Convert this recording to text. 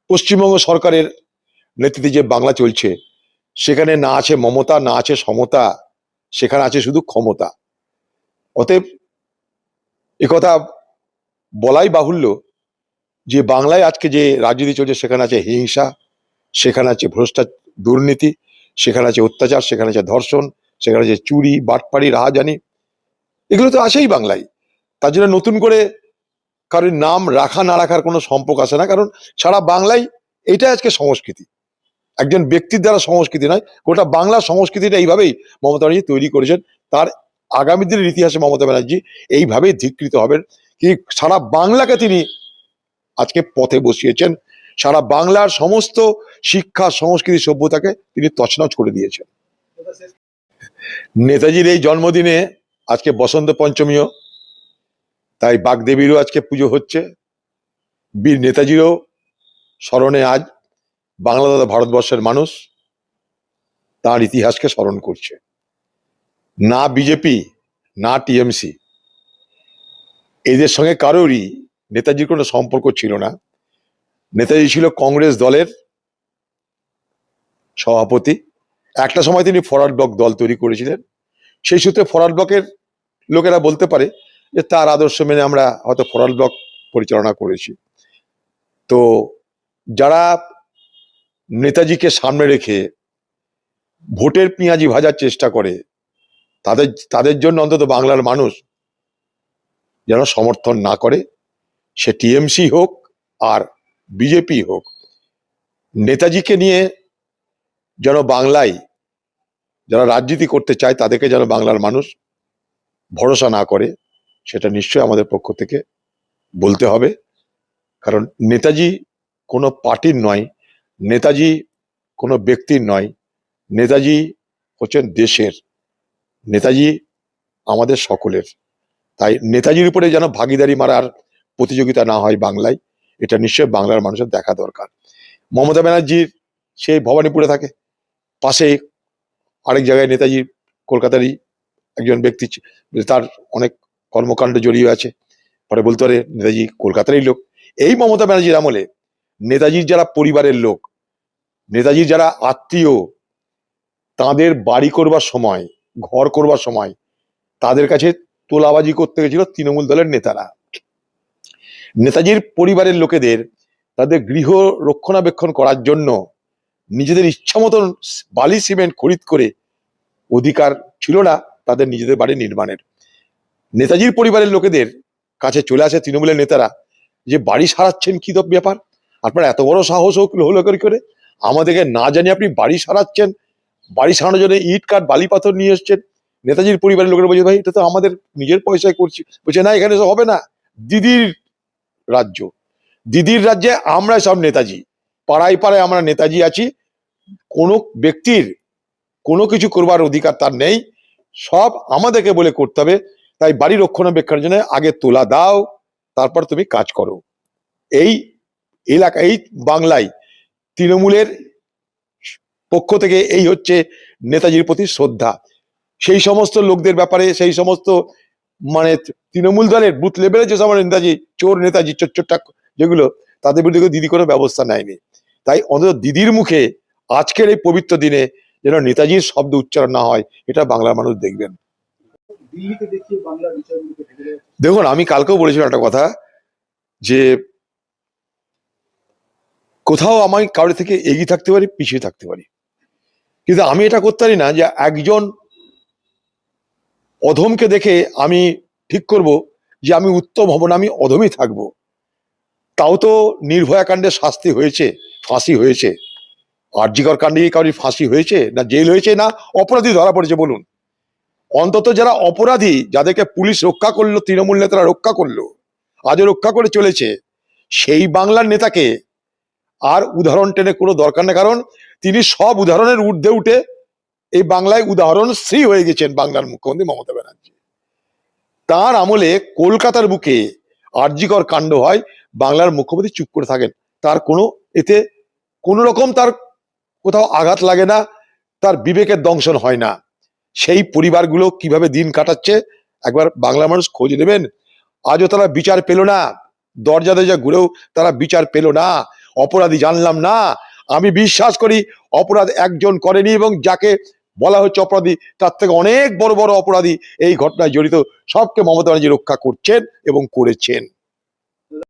পশ্চিমবঙ্গ সরকারের নেতৃত্বে যে বাংলা চলছে সেখানে না আছে মমতা, না আছে সমতা, সেখানে আছে শুধু ক্ষমতা। অতএব একথা বলাই বাহুল্য যে বাংলায় আজকে যে রাজনীতি চলছে সেখানে আছে হিংসা, সেখানে আছে ভ্রষ্টাচার, দুর্নীতি, সেখানে আছে অত্যাচার, সেখানে আছে ধর্ষণ, সেখানে আছে চুরি, বাটপাড়ি, রাহাজানি। এগুলো তো আছেই বাংলায়। তার জন্য নতুন করে কারোর নাম রাখা না রাখার কোনো সম্পর্ক আসে না, কারণ সারা বাংলায় এটা আজকে সংস্কৃতি। একজন ব্যক্তির দ্বারা সংস্কৃতি নয়, গোটা বাংলা সংস্কৃতিটা এইভাবেই মমতা ব্যানার্জি তৈরি করেছেন। তার আগামী দিনের ইতিহাসে মমতা ব্যানার্জি এইভাবেই ধিকৃত হবেন কি সারা বাংলাকে তিনি আজকে পথে বসিয়েছেন, সারা বাংলার সমস্ত শিক্ষা, সংস্কৃতি, সভ্যতাকে তিনি তছনছ করে দিয়েছেন। নেতাজির এই জন্মদিনে আজকে বসন্ত পঞ্চমীও, তাই বাগদেবীরও আজকে পুজো হচ্ছে। বীর নেতাজিরও স্মরণে আজ বাংলা তথা ভারতবর্ষের মানুষ তার ইতিহাসকে স্মরণ করছে। না বিজেপি, না টিএমসি, এদের সঙ্গে কারোরই নেতাজির কোনো সম্পর্ক ছিল না। নেতাজি ছিল কংগ্রেস দলের সভাপতি। একটা সময় তিনি ফরওয়ার্ড ব্লক দল তৈরি করেছিলেন। সেই সূত্রে ফরওয়ার্ড ব্লকের লোকেরা বলতে পারে যে তার আদর্শ মেনে আমরা হয়তো ফরওয়ার্ড ব্লক পরিচালনা করেছি। তো যারা নেতাজিকে সামনে রেখে ভোটের পেঁয়াজি ভাজার চেষ্টা করে তাদের জন্য অন্তত বাংলার মানুষ যেন সমর্থন না করে, সে টিএমসি হোক আর বিজেপি হোক। নেতাজিকে নিয়ে যেন বাংলায় যারা রাজনীতি করতে চায় তাদেরকে যেন বাংলার মানুষ ভরসা না করে, সেটা নিশ্চয়ই আমাদের পক্ষ থেকে বলতে হবে। কারণ নেতাজি কোনো পার্টির নয়, নেতাজি কোনো ব্যক্তির নয়, নেতাজি হচ্ছেন দেশের, নেতাজি আমাদের সকলের। তাই নেতাজির উপরে যেন ভাগিদারি মারার প্রতিযোগিতা না হয় বাংলায়, এটা নিশ্চয়ই বাংলার মানুষের দেখা দরকার। মমতা ব্যানার্জির সেই ভবানীপুরে থাকে, পাশে আরেক জায়গায় নেতাজি কলকাতারই একজন ব্যক্তি, তার অনেক কর্মকাণ্ড জড়িয়ে আছে, পরে বলতে পারে নেতাজি কলকাতারই লোক। এই মমতা ব্যানার্জির আমলে নেতাজির যারা পরিবারের লোক, নেতাজির যারা আত্মীয়, তাদের বাড়ি করবার সময়, ঘর করবার সময় তাদের কাছে তোলাবাজি করতে গেছিল তৃণমূল দলের নেতারা। নেতাজির পরিবারের লোকেদের তাদের গৃহ রক্ষণাবেক্ষণ করার জন্য নিজেদের ইচ্ছা মতন বালি সিমেন্ট খরিদ করে অধিকার ছিল না তাদের নিজেদের বাড়ি নির্মাণের। নেতাজির পরিবারের লোকেদের কাছে চলে আসে তৃণমূলের নেতারা যে বাড়ি সারাচ্ছেন কি তো ব্যাপার, আপনার এত বড় সাহস হলো করে আমাদেরকে না জানি আপনি বাড়ি সারাচ্ছেন, বাড়ি সারানোর জন্য ইট কাঠ বালি পাথর নিয়ে এসছেন। নেতাজির পরিবারের লোকেরা বলছে ভাই এটা তো আমাদের নিজের পয়সায় করছি। বলছে না, এখানে সব হবে না, দিদির রাজ্য, দিদির রাজ্যে আমরা সব নেতাজি, পাড়ায় পাড়ায় আমরা নেতাজি আছি, কোনো ব্যক্তির কোনো কিছু করবার অধিকার তার নেই, সব আমাদেরকে বলে করতে হবে। তাই বাড়ি রক্ষণাবেক্ষণের জন্য আগে তোলা দাও, তারপর তুমি কাজ করো। এই এলাকা, এই বাংলায় তৃণমূলের পক্ষ থেকে এই হচ্ছে নেতাজির প্রতি শ্রদ্ধা। সেই সমস্ত লোকদের ব্যাপারে, সেই সমস্ত মানে তৃণমূল দলের বুথ লেভেলে যে সমস্ত নেতাজি, চোর নেতাজি, চোরটা যেগুলো, তাদের বিরুদ্ধে দিদি কোনো ব্যবস্থা নেয়নি। তাই অন্তত দিদির মুখে আজকের এই পবিত্র দিনে যেন নেতাজির শব্দ উচ্চারণ না হয়, এটা বাংলার মানুষ দেখবেন। দেখুন, আমি কালকেও বলেছিলাম একটা কথা, যে কোথাও আমি কারোর থেকে এগিয়ে থাকতে পারি, পিছিয়ে থাকতে পারি, কিন্তু আমি এটা করতে পারি না যে একজন অধমকে দেখে আমি ঠিক করব যে আমি উত্তম হব না, আমি অধমই থাকবো। তাও তো নির্ভয়া কাণ্ডে শাস্তি হয়েছে, ফাঁসি হয়েছে। আরজিকর কাণ্ডে কারোর ফাঁসি হয়েছে না জেল হয়েছে না অপরাধী ধরা পড়েছে বলুন? অন্তত যারা অপরাধী, যাদেরকে পুলিশ রক্ষা করলো, তৃণমূল নেতারা রক্ষা করলো, আজও রক্ষা করে চলেছে, সেই বাংলার নেতাকে আর উদাহরণ টেনে কোনো দরকার নেই। কারণ তিনি সব উদাহরণের ঊর্ধ্বে উঠে এই বাংলায় উদাহরণ শ্রী হয়ে গেছেন বাংলার মুখ্যমন্ত্রী মমতা ব্যানার্জি। তার আমলে কলকাতার বুকে আরজিকর কাণ্ড হয়, বাংলার মুখ্যমন্ত্রী চুপ করে থাকেন, তার কোনো এতে কোনো রকম তার কোথাও আঘাত লাগে না, তার বিবেকের দংশন হয় না। সেই পরিবারগুলো কিভাবে দিন কাটাচ্ছে একবার বাংলার মানুষ খোঁজ নেবেন। আজও তারা বিচার পেল না, দরজা দরজা ঘুরেও তারা বিচার পেল না। অপরাধী জানলাম না। আমি বিশ্বাস করি অপরাধ একজন করেনি, এবং যাকে বলা হচ্ছে অপরাধী তার থেকে অনেক বড় বড় অপরাধী এই ঘটনায় জড়িত। সবকে মমতা ব্যানার্জি রক্ষা করছেন এবং করেছেন।